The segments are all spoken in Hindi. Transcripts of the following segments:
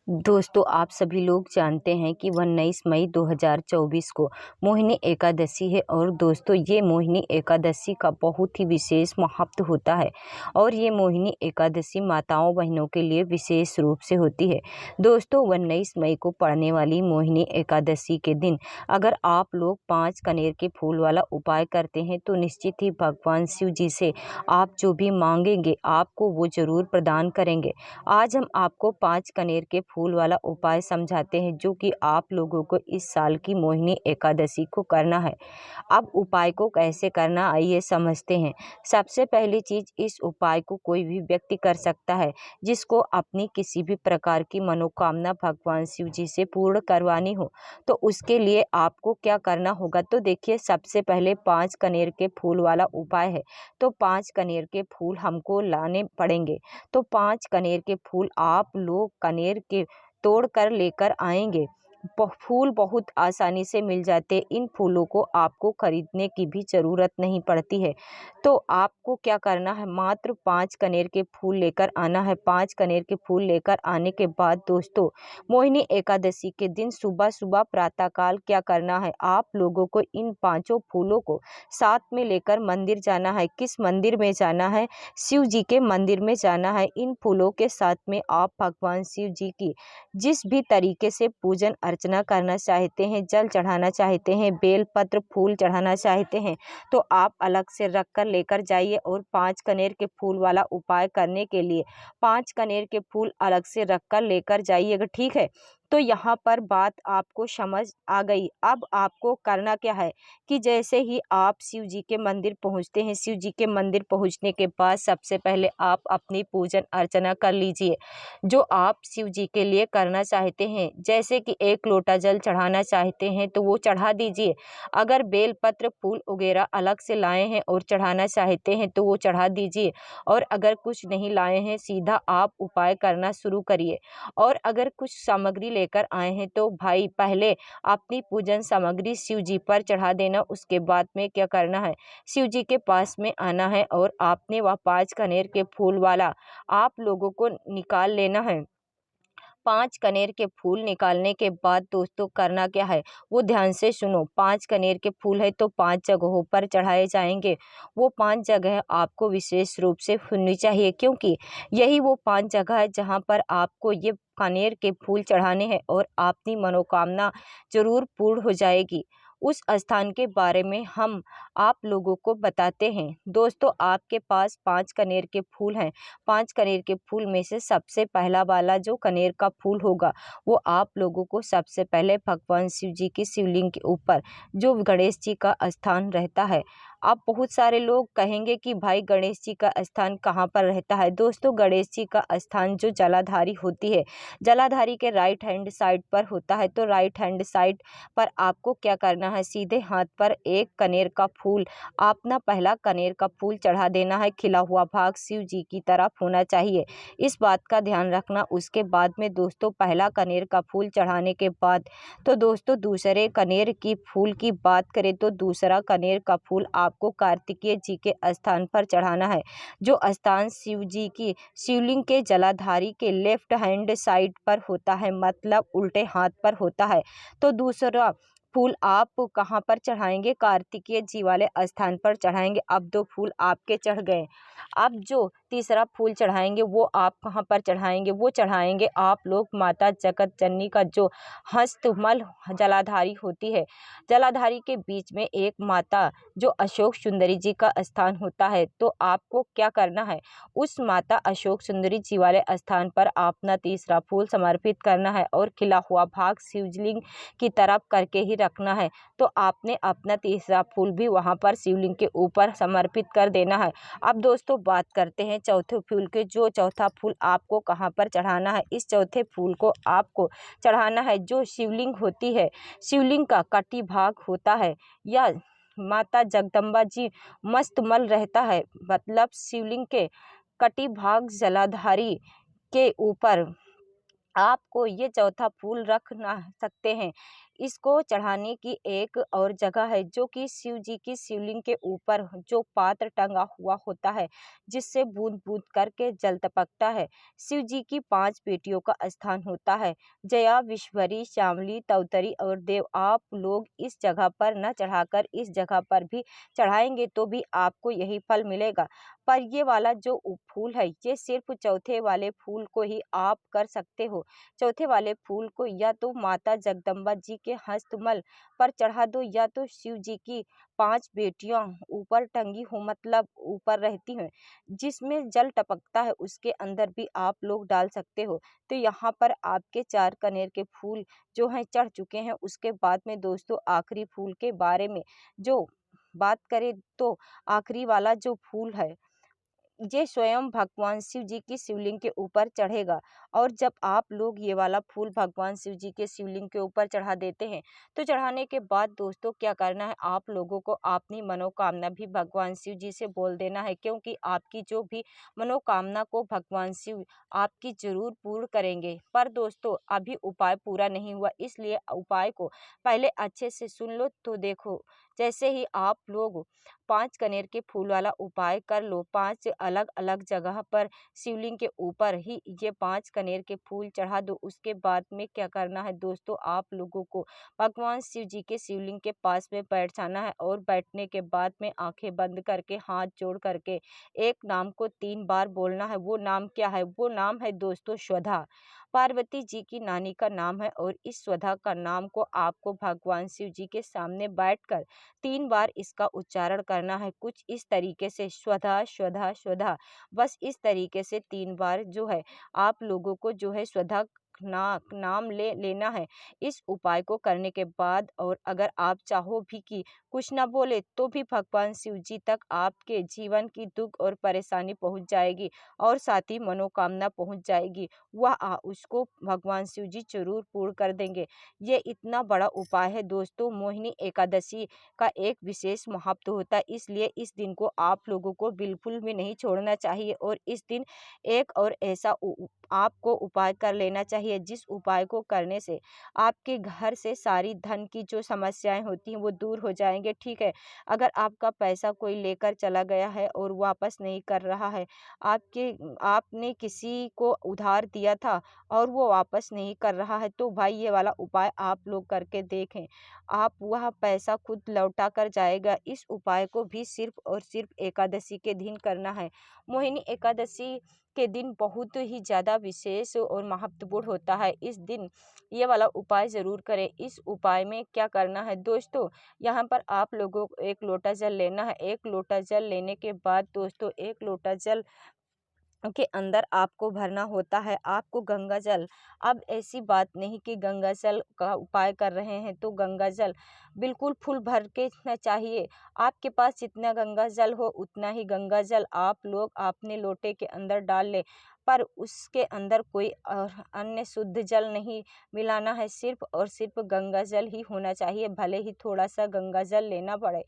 दोस्तों, आप सभी लोग जानते हैं कि 19 मई 2024 को मोहिनी एकादशी है और दोस्तों ये मोहिनी एकादशी का बहुत ही विशेष महत्व होता है और ये मोहिनी एकादशी माताओं बहनों के लिए विशेष रूप से होती है। दोस्तों 19 मई को पड़ने वाली मोहिनी एकादशी के दिन अगर आप लोग 5 कनेर के फूल वाला उपाय करते हैं तो निश्चित ही भगवान शिव जी से आप जो भी मांगेंगे आपको वो ज़रूर प्रदान करेंगे। आज हम आपको 5 कनेर के फूल वाला उपाय समझाते हैं जो कि आप लोगों को इस साल की मोहिनी एकादशी को करना है। अब उपाय को कैसे करना आइए समझते हैं। सबसे पहली चीज़, इस उपाय को कोई भी व्यक्ति कर सकता है जिसको अपनी किसी भी प्रकार की मनोकामना भगवान शिव जी से पूर्ण करवानी हो। तो उसके लिए आपको क्या करना होगा, तो देखिए सबसे पहले 5 कनेर के फूल वाला उपाय है। तो 5 कनेर के फूल हमको लाने पड़ेंगे। तो 5 कनेर के फूल आप लोग कनेर के तोड़ कर लेकर आएंगे। फूल बहुत आसानी से मिल जाते, इन फूलों को आपको खरीदने की भी ज़रूरत नहीं पड़ती है। तो आपको क्या करना है, मात्र 5 कनेर के फूल लेकर आना है। 5 कनेर के फूल लेकर आने के बाद दोस्तों मोहिनी एकादशी के दिन सुबह सुबह प्रातःकाल क्या करना है, आप लोगों को इन पांचों फूलों को साथ में लेकर मंदिर जाना है। किस मंदिर में जाना है, शिव जी के मंदिर में जाना है। इन फूलों के साथ में आप भगवान शिव जी की जिस भी तरीके से पूजन अर्चना करना चाहते हैं, जल चढ़ाना चाहते हैं, बेल पत्र फूल चढ़ाना चाहते हैं, तो आप अलग से रख कर लेकर जाइए। और 5 कनेर के फूल वाला उपाय करने के लिए 5 कनेर के फूल अलग से रख कर लेकर जाइएगा, ठीक है। तो यहाँ पर बात आपको समझ आ गई। अब आपको करना क्या है कि जैसे ही आप शिव जी के मंदिर पहुँचते हैं, शिव जी के मंदिर पहुँचने के बाद सबसे पहले आप अपनी पूजन अर्चना कर लीजिए जो आप शिव जी के लिए करना चाहते हैं। जैसे कि 1 लोटा जल चढ़ाना चाहते हैं तो वो चढ़ा दीजिए। अगर बेल पत्र फूल वगैरह अलग से लाए हैं और चढ़ाना चाहते हैं तो वो चढ़ा दीजिए। और अगर कुछ नहीं लाए हैं, सीधा आप उपाय करना शुरू करिए। और अगर कुछ सामग्री लेकर आए हैं तो भाई पहले अपनी पूजन सामग्री शिव जी पर चढ़ा देना। उसके बाद में क्या करना है, शिव जी के पास में आना है और आपने वह 5 कनेर के फूल वाला आप लोगों को निकाल लेना है। 5 कनेर के फूल निकालने के बाद दोस्तों करना क्या है, वो ध्यान से सुनो। 5 कनेर के फूल है तो 5 जगहों पर चढ़ाए जाएंगे। वो 5 जगह आपको विशेष रूप से सुननी चाहिए क्योंकि यही वो 5 जगह है जहाँ पर आपको ये कनेर के फूल चढ़ाने हैं और आपकी मनोकामना जरूर पूर्ण हो जाएगी। उस स्थान के बारे में हम आप लोगों को बताते हैं। दोस्तों आपके पास 5 कनेर के फूल हैं। 5 कनेर के फूल में से सबसे पहला वाला जो कनेर का फूल होगा वो आप लोगों को सबसे पहले भगवान शिव जी की शिवलिंग के ऊपर जो गणेश जी का स्थान रहता है। अब बहुत सारे लोग कहेंगे कि भाई गणेश जी का स्थान कहाँ पर रहता है। दोस्तों गणेश जी का स्थान जो जलाधारी होती है, जलाधारी के राइट हैंड साइड पर होता है। तो राइट हैंड साइड पर आपको क्या करना है, सीधे हाथ पर एक कनेर का फूल, अपना पहला कनेर का फूल चढ़ा देना है। खिला हुआ भाग शिव जी की तरफ होना चाहिए, इस बात का ध्यान रखना। उसके बाद में दोस्तों पहला कनेर का फूल चढ़ाने के बाद तो दोस्तों दूसरे कनेर की फूल की बात करें तो दूसरा कनेर का फूल आपको कार्तिकेय जी के स्थान पर चढ़ाना है, जो स्थान शिव जी की शिवलिंग के जलाधारी के लेफ्ट हैंड साइड पर होता है, मतलब उल्टे हाथ पर होता है। तो दूसरा फूल आप कहाँ पर चढ़ाएंगे, कार्तिकेय जी वाले स्थान पर चढ़ाएंगे। अब 2 फूल आपके चढ़ गए। अब जो तीसरा फूल चढ़ाएंगे वो आप कहाँ पर चढ़ाएंगे, वो चढ़ाएंगे आप लोग माता जगत जननी का जो हस्तमल जलाधारी होती है, जलाधारी के बीच में एक माता जो अशोक सुंदरी जी का स्थान होता है। तो आपको क्या करना है, उस माता अशोक सुंदरी जी वाले स्थान पर अपना तीसरा फूल समर्पित करना है और खिला हुआ भाग शिवलिंग की तरफ करके ही रखना है। तो आपने अपना तीसरा फूल भी वहां पर शिवलिंग के ऊपर समर्पित कर देना है। अब दोस्तों बात करते हैं चौथे फूल के। जो चौथा फूल आपको कहां पर चढ़ाना है, इस चौथे फूल को आपको चढ़ाना है जो शिवलिंग होती है, शिवलिंग का कटी भाग होता है या माता जगदम्बा जी मस्तमल रहता है, मतलब शिवलिंग के कटी भाग जलाधारी के ऊपर आपको ये चौथा फूल रख ना सकते हैं। इसको चढ़ाने की एक और जगह है जो कि शिव जी की शिवलिंग के ऊपर जो पात्र टंगा हुआ होता है, जिससे बूंद-बूंद करके जल टपकता है। शिव जी की 5 बेटियों का स्थान होता है, जया, विश्वभरी, श्यामली, तौतरी और देव। आप लोग इस जगह पर न चढ़ाकर इस जगह पर भी चढ़ाएँगे तो भी आपको यही फल मिलेगा। पर ये वाला जो फूल है, ये सिर्फ़ चौथे वाले फूल को ही आप कर सकते हो। चौथे वाले फूल को या तो माता जगदम्बा जी के हस्तकमल पर चढ़ा दो, या तो शिव जी की 5 बेटियाँ ऊपर टंगी हो, मतलब ऊपर रहती हैं, जिसमें जल टपकता है, उसके अंदर भी आप लोग डाल सकते हो। तो यहाँ पर आपके 4 कनेर के फूल जो हैं चढ़ चुके हैं। उसके बाद में दोस्तों आखिरी फूल के बारे में जो बात करें तो आखिरी वाला जो फूल है, ये स्वयं भगवान शिव जी की शिवलिंग के ऊपर चढ़ेगा। और जब आप लोग ये वाला फूल भगवान शिव जी के शिवलिंग के ऊपर चढ़ा देते हैं, तो चढ़ाने के बाद दोस्तों क्या करना है, आप लोगों को अपनी मनोकामना भी भगवान शिव जी से बोल देना है, क्योंकि आपकी जो भी मनोकामना को भगवान शिव आपकी जरूर पूर्ण करेंगे। पर दोस्तों अभी उपाय पूरा नहीं हुआ, इसलिए उपाय को पहले अच्छे से सुन लो। तो देखो, जैसे ही आप लोग 5 कनेर के फूल वाला उपाय कर लो, 5 अलग-अलग जगह पर शिवलिंग के ऊपर ही ये 5 कनेर के फूल चढ़ा दो। उसके बाद में क्या करना है दोस्तों, आप लोगों को भगवान शिव जी के शिवलिंग के पास में बैठ जाना है, और बैठने के बाद में आंखें बंद करके हाथ जोड़ करके एक नाम को 3 बार बोलना है। वो नाम क्या है? वो नाम है दोस्तों स्वधा। पार्वती जी की नानी का नाम है, और इस स्वधा का नाम को आपको भगवान शिव जी के सामने बैठकर 3 बार इसका उच्चारण करना है, कुछ इस तरीके से स्वधा स्वधा स्वधा। बस इस तरीके से 3 बार जो है आप लोगों को जो है स्वधा नाम ले लेना है इस उपाय को करने के बाद। और अगर आप चाहो भी कि कुछ ना बोले तो भी भगवान शिव जी तक आपके जीवन की दुख और परेशानी पहुंच जाएगी, और साथ ही मनोकामना पहुंच जाएगी, वह उसको भगवान शिव जी जरूर पूर्ण कर देंगे। ये इतना बड़ा उपाय है दोस्तों। मोहिनी एकादशी का एक विशेष महत्व होता है, इसलिए इस दिन को आप लोगों को बिल्कुल भी नहीं छोड़ना चाहिए। और इस दिन एक और ऐसा आपको उपाय कर लेना चाहिए, जिस उपाय को करने से आपके घर से सारी धन की जो समस्याएं होती हैं वो दूर हो जाएंगे। ठीक है, अगर आपका पैसा कोई लेकर चला गया है और वापस नहीं कर रहा है, आपके आपने किसी को उधार दिया था और वो वापस नहीं कर रहा है, तो भाई ये वाला उपाय आप लोग करके देखें, आप वह पैसा खुद लौटा कर जाएगा। इस उपाय को भी सिर्फ और सिर्फ एकादशी के दिन करना है। मोहिनी एकादशी के दिन बहुत ही ज़्यादा विशेष और महत्वपूर्ण होता है। इस दिन ये वाला उपाय ज़रूर करें। इस उपाय में क्या करना है दोस्तों, यहाँ पर आप लोगों को 1 लोटा जल लेना है। 1 लोटा जल लेने के बाद दोस्तों 1 लोटा जल के अंदर आपको भरना होता है आपको गंगा जल। अब ऐसी बात नहीं कि गंगा जल का उपाय कर रहे हैं तो गंगा जल बिल्कुल फुल भर के ना चाहिए। आपके पास जितना गंगा जल हो उतना ही गंगा जल आप लोग अपने लोटे के अंदर डाल लें, पर उसके अंदर कोई अन्य शुद्ध जल नहीं मिलाना है, सिर्फ और सिर्फ गंगा जल ही होना चाहिए, भले ही थोड़ा सा गंगा जल लेना पड़े।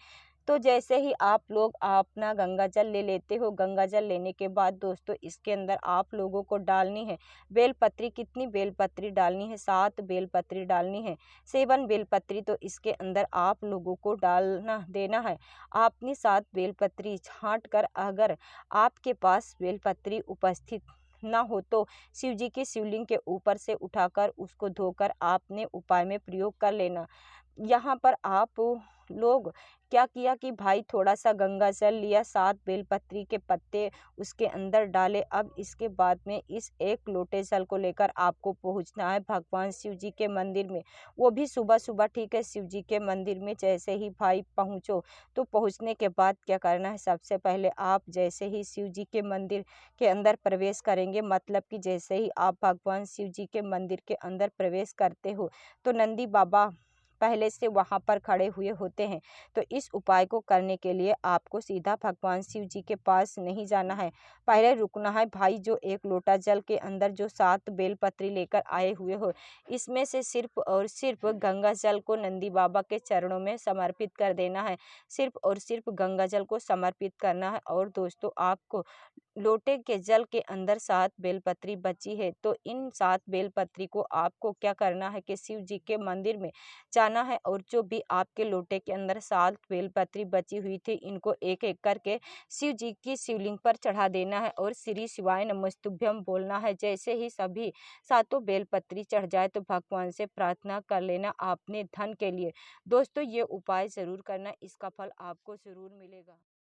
तो जैसे ही आप लोग अपना गंगा जल ले लेते हो, गंगा जल लेने के बाद दोस्तों इसके अंदर आप लोगों को डालनी है बेलपत्री। कितनी बेलपत्री डालनी है? 7 बेलपत्री डालनी है। 7 बेलपत्री तो इसके अंदर आप लोगों को डालना देना है। आपने 7 बेलपत्री छाँट कर, अगर आपके पास बेलपत्री उपस्थित ना हो तो शिव जी के शिवलिंग के ऊपर से उठाकर उसको धोकर आपने उपाय में प्रयोग कर लेना। यहाँ पर आप लोग क्या किया कि भाई थोड़ा सा गंगा जल लिया, 7 बेलपत्री के पत्ते उसके अंदर डाले। अब इसके बाद में इस 1 लोटे जल को लेकर आपको पहुँचना है भगवान शिव जी के मंदिर में, वो भी सुबह सुबह। ठीक है, शिव जी के मंदिर में जैसे ही भाई पहुँचो, तो पहुँचने के बाद क्या करना है, सबसे पहले आप जैसे ही शिव जी के मंदिर के अंदर प्रवेश करेंगे, मतलब कि जैसे ही आप भगवान शिव जी के मंदिर के अंदर प्रवेश करते हो तो नंदी बाबा पहले से वहाँ पर खड़े हुए होते हैं। तो इस उपाय को करने के लिए आपको सीधा भगवान शिव जी के पास नहीं जाना है, पहले रुकना है। भाई जो एक लोटा जल के अंदर जो 7 बेलपत्री लेकर आए हुए हो, इसमें से सिर्फ और सिर्फ गंगा जल को नंदी बाबा के चरणों में समर्पित कर देना है। सिर्फ और सिर्फ गंगा जल को समर्पित करना है। और दोस्तों, आपको लोटे के जल के अंदर 7 बेलपत्री बची है, तो इन 7 बेलपत्री को आपको क्या करना है कि शिव जी के मंदिर में जाना है और जो भी आपके लोटे के अंदर 7 बेलपत्री बची हुई थी, इनको एक एक करके शिव जी की शिवलिंग पर चढ़ा देना है और श्री शिवाय नमस्तुभ्यम बोलना है। जैसे ही सभी 7 बेलपत्री चढ़ जाए तो भगवान से प्रार्थना कर लेना अपने धन के लिए। दोस्तों, ये उपाय ज़रूर करना, इसका फल आपको ज़रूर मिलेगा।